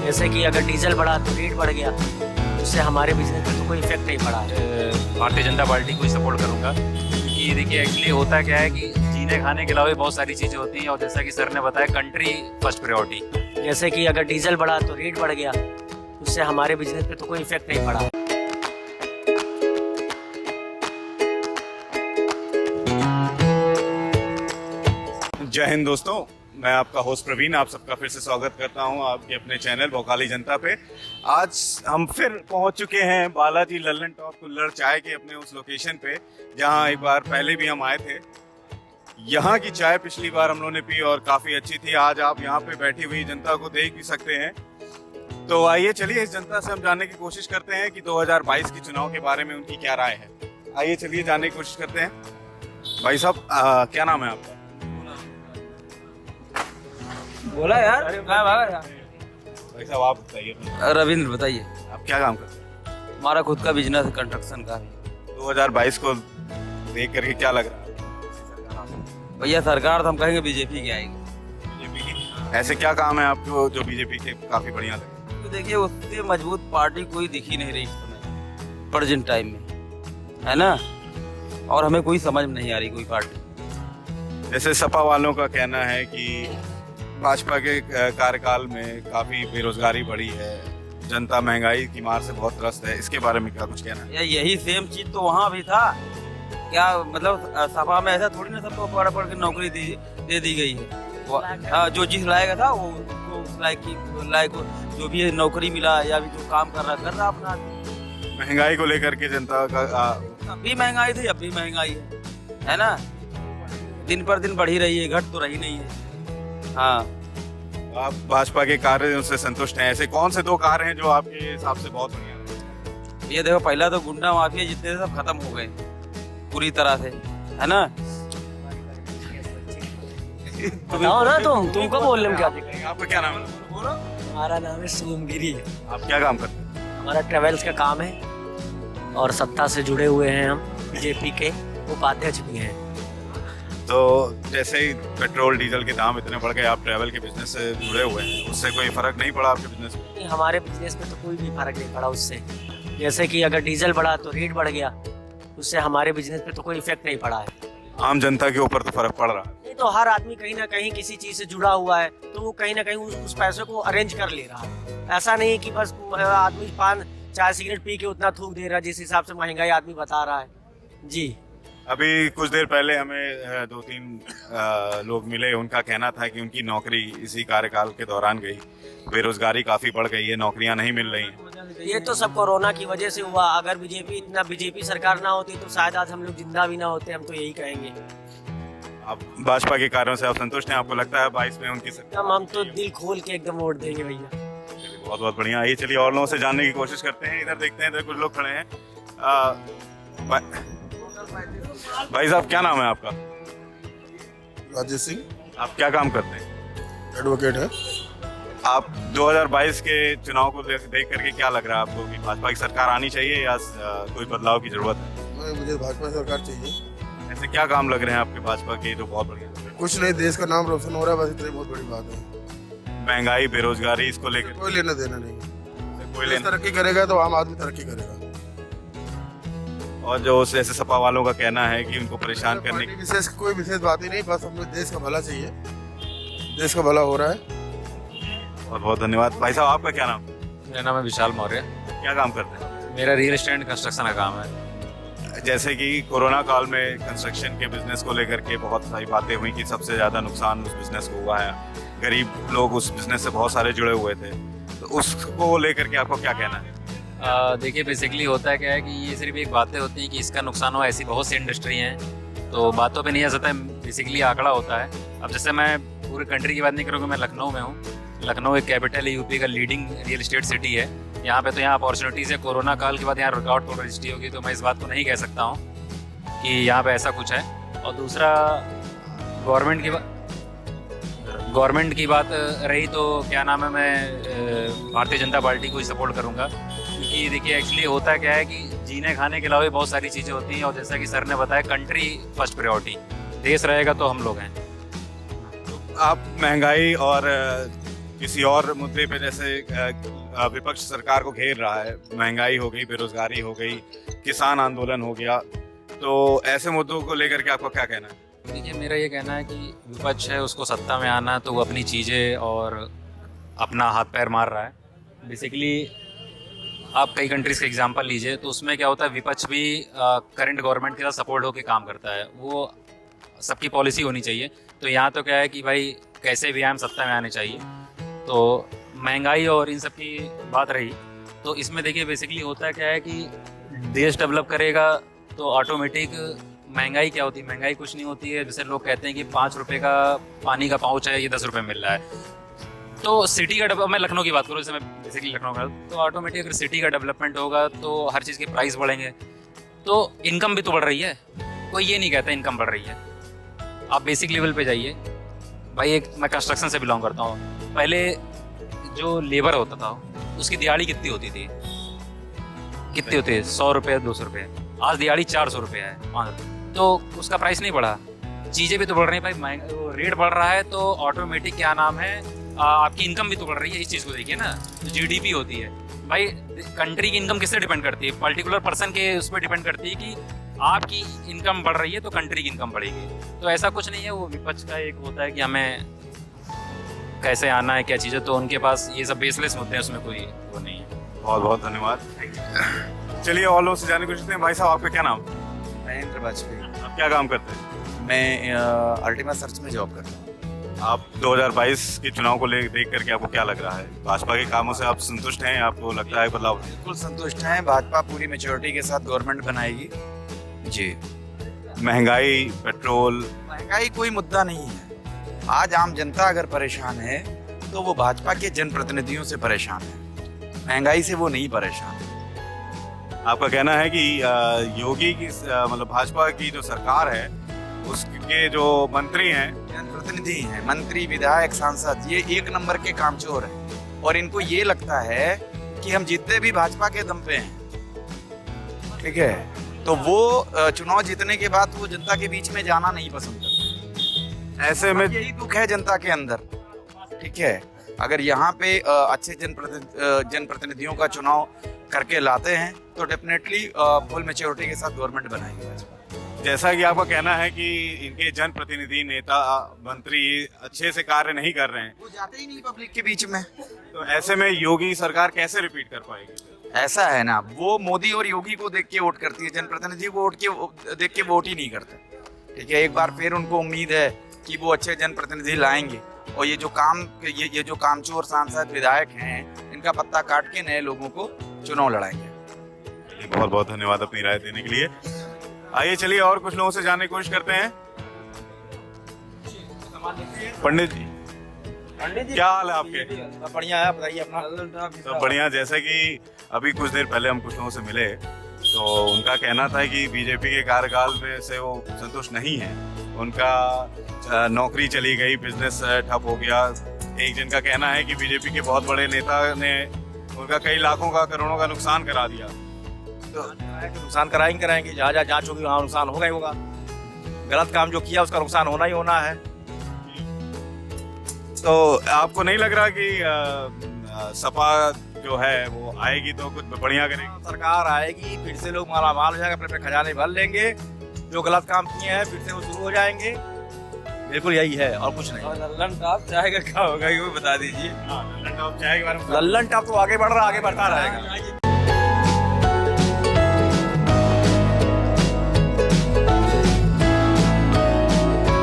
जैसे कि अगर डीजल बढ़ा तो रेट बढ़ गया, उससे हमारे बिजनेस पे तो कोई इफेक्ट नहीं पड़ा है। भारतीय जनता पार्टी को ही सपोर्ट करूंगा, क्योंकि देखिए एक्चुअली होता क्या है कि जीने खाने के अलावा भी बहुत सारी चीज़ें होती हैं, और जैसा कि सर ने बताया कंट्री फर्स्ट प्रायोरिटी। जैसे कि अगर डीजल बढ़ा तो रेट बढ़ गया, उससे हमारे बिजनेस पे तो कोई इफेक्ट नहीं पड़ा। जय हिंद दोस्तों, मैं आपका होस्ट प्रवीण आप सबका फिर से स्वागत करता हूं आपके अपने चैनल भोकाली जनता पे। आज हम फिर पहुंच चुके हैं बालाजी लल्लन टॉप कुल्हड़ चाय के अपने उस लोकेशन पे जहां एक बार पहले भी हम आए थे। यहां की चाय पिछली बार हम लोगों ने पी और काफ़ी अच्छी थी। आज आप यहां पे बैठी हुई जनता को देख भी सकते हैं। तो आइए चलिए इस जनता से हम जानने की कोशिश करते हैं कि 2022 के चुनाव के बारे में उनकी क्या राय है। आइए चलिए जानने की कोशिश करते हैं। भाई साहब, क्या नाम है आपका? बोला यार, मैं भागा यार। भाई साहब आप बताइए, रविंद्र बताइए। आप क्या काम करते हैं? हमारा खुद का बिजनेस है, कंस्ट्रक्शन का। 2022 को देख करके क्या लग रहा है? भैया सरकार तो हम कहेंगे बीजेपी की आएगी। बीजेपी की ऐसे क्या काम है आपको जो बीजेपी के काफी बढ़िया लगे? तो देखिए उससे मजबूत पार्टी कोई दिख ही नहीं रही इस समय प्रेजेंट टाइम में, है ना। और हमें कोई समझ में नहीं आ रही कोई पार्टी। जैसे सपा वालों का कहना है कि भाजपा के कार्यकाल में काफी बेरोजगारी बढ़ी है, जनता महंगाई की मार से बहुत त्रस्त है, इसके बारे में क्या कुछ कहना है? यही सेम चीज तो वहाँ भी था क्या, मतलब सपा में ऐसा थोड़ी ना सबको पढ़ पढ़ के नौकरी दे दी गई है। जो चीज लाएगा था वो उस लायक जो भी नौकरी मिला या भी जो काम कर रहा अपना। महंगाई को लेकर के जनता का अब भी महंगाई थी, अब भी महंगाई है ना। दिन पर दिन बढ़ी रही है, घट तो रही नहीं है। हाँ, आप भाजपा के कार्यों से संतुष्ट हैं? ऐसे कौन से दो कार्य हैं जो आपके हिसाब से बहुत बढ़िया है? ये देखो, पहला तो गुंडा माफिया जितने सब खत्म हो गए पूरी तरह से, है ना। बताओ ना तुमको बोलने में क्या दिक्कत है? आपका क्या नाम है? हमारा नाम है सोमगिरी। आप क्या काम करते हैं? हमारा ट्रेवल्स का काम है और सत्ता से जुड़े हुए हैं हम, बीजेपी के उपाध्यक्ष भी हैं। तो जैसे ही पेट्रोल डीजल के दाम इतने बढ़ गए, आप ट्रैवल के बिजनेस से जुड़े हुए हैं, उससे कोई फर्क नहीं पड़ा आपके बिजनेस में? हमारे बिजनेस में तो कोई भी फर्क नहीं पड़ा उससे। जैसे कि अगर डीजल बढ़ा तो रेट बढ़ गया, उससे हमारे बिजनेस पे तो कोई इफेक्ट नहीं पड़ा है। आम जनता के ऊपर तो फर्क पड़ रहा है। नहीं तो हर आदमी कहीं ना कहीं किसी चीज से जुड़ा हुआ है, तो वो कहीं ना कहीं उस पैसे को अरेंज कर ले रहा है। ऐसा नहीं है कि बस आदमी पान चाय सिगरेट पी के उतना थूक दे रहा है जिस हिसाब से महंगाई आदमी बता रहा है। जी, अभी कुछ देर पहले हमें 2-3 लोग मिले, उनका कहना था कि उनकी नौकरी इसी कार्यकाल के दौरान गई, बेरोजगारी काफी बढ़ गई है, नौकरियां नहीं मिल रही हैं। ये तो सब कोरोना की वजह से हुआ। अगर बीजेपी सरकार ना होती तो शायद आज हम लोग जिंदा भी ना होते, हम तो यही कहेंगे। आप भाजपा के कार्यों से आप संतुष्ट हैं? आपको लगता है 22 में उनकी सरकार? हम तो दिल खोल के एकदम वोट देंगे भैया। बहुत बहुत बढ़िया। ये चलिए और लोगों से जानने की कोशिश करते हैं। इधर देखते हैं, इधर कुछ लोग खड़े हैं। भाई साहब, क्या नाम है आपका? राजेश सिंह। आप क्या काम करते हैं? एडवोकेट है। आप 2022 के चुनाव को देख करके क्या लग रहा है आपको कि भाजपा की सरकार आनी चाहिए या कोई बदलाव की जरूरत है? मुझे भाजपा सरकार चाहिए। ऐसे क्या काम लग रहे हैं आपके भाजपा के जो बहुत बढ़िया? कुछ नहीं, देश का नाम रोशन हो रहा है, बस इतनी बहुत बड़ी बात है। महंगाई, बेरोजगारी, इसको लेकर कोई लेना देना नहीं। कोई देश लेना। तरक्की करेगा तो आम आदमी तरक्की करेगा। और जो ऐसे सपा वालों का कहना है कि उनको परेशान करने की कोई विशेष बात ही नहीं, बस हमें देश का भला चाहिए। देश का भला हो रहा है। बहुत बहुत धन्यवाद। भाई साहब, आपका क्या नाम? मेरा नाम है विशाल मौर्य। क्या काम करते हैं? मेरा रियल एस्टेट कंस्ट्रक्शन का काम है। जैसे कि कोरोना काल में कंस्ट्रक्शन के बिजनेस को लेकर के बहुत सारी बातें हुई कि सबसे ज़्यादा नुकसान उस बिजनेस को हुआ है, गरीब लोग उस बिजनेस से बहुत सारे जुड़े हुए थे, तो उसको लेकर के आपको क्या कहना है? देखिए बेसिकली होता है क्या है कि ये सिर्फ एक बातें होती हैं कि इसका नुकसान हुआ, ऐसी बहुत सी इंडस्ट्री हैं, तो बातों पे नहीं आ सकता, बेसिकली आंकड़ा होता है। अब जैसे मैं पूरे कंट्री की बात नहीं करूँगा, मैं लखनऊ में हूँ। लखनऊ एक कैपिटल है, यूपी का लीडिंग रियल एस्टेट सिटी है। यहाँ पे तो यहाँ अपॉर्चुनिटीज़ है। कोरोना काल के बाद यहाँ रिकॉर्ड तोड़ रजिस्ट्री होगी, तो मैं इस बात को नहीं कह सकता हूँ कि यहाँ पे ऐसा कुछ है। और दूसरा, गवर्नमेंट की बात रही तो क्या नाम है, मैं भारतीय जनता पार्टी को ही सपोर्ट करूँगा, क्योंकि देखिए एक्चुअली होता क्या है कि जीने खाने के अलावा भी बहुत सारी चीज़ें होती हैं, और जैसा कि सर ने बताया कंट्री फर्स्ट प्रायोरिटी, देश रहेगा तो हम लोग हैं। आप महंगाई और किसी और मुद्दे पे, जैसे विपक्ष सरकार को घेर रहा है, महंगाई हो गई, बेरोजगारी हो गई, किसान आंदोलन हो गया, तो ऐसे मुद्दों को लेकर के आपका क्या कहना है? देखिए, मेरा ये कहना है कि विपक्ष है, उसको सत्ता में आना, तो वो अपनी चीज़ें और अपना हाथ पैर मार रहा है। बेसिकली आप कई कंट्रीज़ का एग्जांपल लीजिए, तो उसमें क्या होता है, विपक्ष भी करंट गवर्नमेंट के साथ सपोर्ट होकर काम करता है। वो सबकी पॉलिसी होनी चाहिए। तो यहाँ तो क्या है कि भाई कैसे भी हम सत्ता में आने चाहिए। तो महंगाई और इन सब की बात रही, तो इसमें देखिए बेसिकली होता क्या है कि देश डेवलप करेगा तो ऑटोमेटिक महंगाई क्या होती है, महंगाई कुछ नहीं होती है। जैसे लोग कहते हैं कि 5 रुपये का पानी का पाउच है, ये 10 रुपये मिल रहा है। तो सिटी का मैं लखनऊ की बात करूँ, जैसे मैं बेसिकली लखनऊ का, तो ऑटोमेटिक अगर सिटी का डेवलपमेंट होगा तो हर चीज़ के प्राइस बढ़ेंगे, तो इनकम भी तो बढ़ रही है। कोई ये नहीं कहता इनकम बढ़ रही है। आप बेसिक लेवल पे जाइए भाई। मैं कंस्ट्रक्शन से बिलोंग करता हूँ। पहले जो लेबर होता था उसकी दिहाड़ी कितनी होती थी, कितनी होती है, 100 रुपये 200 रुपये। आज दिहाड़ी 400 रुपये है, 500, तो उसका प्राइस नहीं बढ़ा। चीज़ें भी तो बढ़ रही हैं भाई, रेट बढ़ रहा है तो ऑटोमेटिक क्या नाम है, आपकी इनकम भी तो बढ़ रही है। इस चीज़ को देखिए ना, तो जीडीपी होती है भाई। कंट्री की इनकम किससे डिपेंड करती है? पर्टिकुलर पर्सन के उस पर डिपेंड करती है कि आपकी इनकम बढ़ रही है तो कंट्री की इनकम बढ़ेगी। तो ऐसा कुछ नहीं है। वो विपक्ष का एक होता है कि हमें कैसे आना है, क्या चीज़ें, तो उनके पास ये सब बेसलेस मुद्दे हैं, उसमें कोई वो नहीं है। बहुत बहुत धन्यवाद। चलिए और लोग से जानने की कोशिश करते हैं। भाई साहब, आपका क्या नाम? महेंद्र वाजपेयी। आप क्या काम करते हैं? मैं अल्टीमा सर्च में जॉब करता हूँ। आप 2022 के चुनाव को देख करके आपको क्या लग रहा है? भाजपा के कामों से आप संतुष्ट हैं? आपको लगता है बदलाव? बिल्कुल संतुष्ट हैं। भाजपा पूरी मेच्योरिटी के साथ गवर्नमेंट बनाएगी जी। महंगाई, पेट्रोल, महंगाई कोई मुद्दा नहीं है। आज आम जनता अगर परेशान है तो वो भाजपा के जनप्रतिनिधियों से परेशान है, महंगाई से वो नहीं परेशान। आपका कहना है कि योगी की मतलब भाजपा की जो सरकार है उसके जो मंत्री हैं, जनप्रतिनिधि हैं, मंत्री, विधायक, सांसद, ये 1 नंबर के कामचोर हैं और इनको ये लगता है कि हम जीतते भी भाजपा के दम पे हैं। ठीक है, तो वो चुनाव जीतने के बाद वो जनता के बीच में जाना नहीं पसंद करते। ऐसे में यही दुख है जनता के अंदर। ठीक है, अगर यहाँ पे अच्छे जनप्रतिनिधियों का चुनाव करके लाते हैं तो डेफिनेटली फुल मैच्योरिटी के साथ गवर्नमेंट बनाएगी भाजपा। जैसा कि आपका कहना है कि इनके जनप्रतिनिधि, नेता, मंत्री अच्छे से कार्य नहीं कर रहे हैं, वो जाते ही नहीं पब्लिक के बीच में, तो ऐसे में योगी सरकार कैसे रिपीट कर पाएगी? ऐसा है ना, वो मोदी और योगी को देख के वोट करती है, जनप्रतिनिधि को देख के वोट ही नहीं करते। ठीक है, एक बार फिर उनको उम्मीद है कि वो अच्छे जनप्रतिनिधि लाएंगे और ये जो कामचोर सांसद, विधायक हैं, इनका पत्ता काट के नए लोगों को चुनाव लड़ाएंगे। बहुत बहुत धन्यवाद अपनी राय देने के लिए। आइए चलिए और कुछ लोगों से जानने की कोशिश करते हैं। पंडित जी, क्या हाल है आपके? बढ़िया है, बताइए अपना। सब बढ़िया। जैसे कि अभी कुछ देर पहले हम कुछ लोगों से मिले तो उनका कहना था कि बीजेपी के कार्यकाल में से वो संतुष्ट नहीं है। उनका नौकरी चली गई, बिजनेस ठप हो गया। एक जन का कहना है कि बीजेपी के बहुत बड़े नेता ने उनका कई लाखों का, करोड़ों का नुकसान करा दिया। तो नुकसान कराएंगे, जहाँ जहाँ जांच होगी वहाँ नुकसान होगा ही होगा। गलत काम जो किया उसका नुकसान होना ही होना है। तो आपको नहीं लग रहा कि सपा जो है वो आएगी तो कुछ बढ़िया करेगी? सरकार आएगी, फिर से लोग मालामाल हो जाएंगे, अपने अपने खजाने भर लेंगे, जो गलत काम किए हैं फिर से वो शुरू हो जाएंगे। बिल्कुल यही है और कुछ नहीं। लल्लन टॉप चाय का क्या होगा ये बता दीजिए। लल्लन टॉप चाय के बारे में लल्लन टॉप तो आगे बढ़ रहा, आगे बढ़ता रहेगा।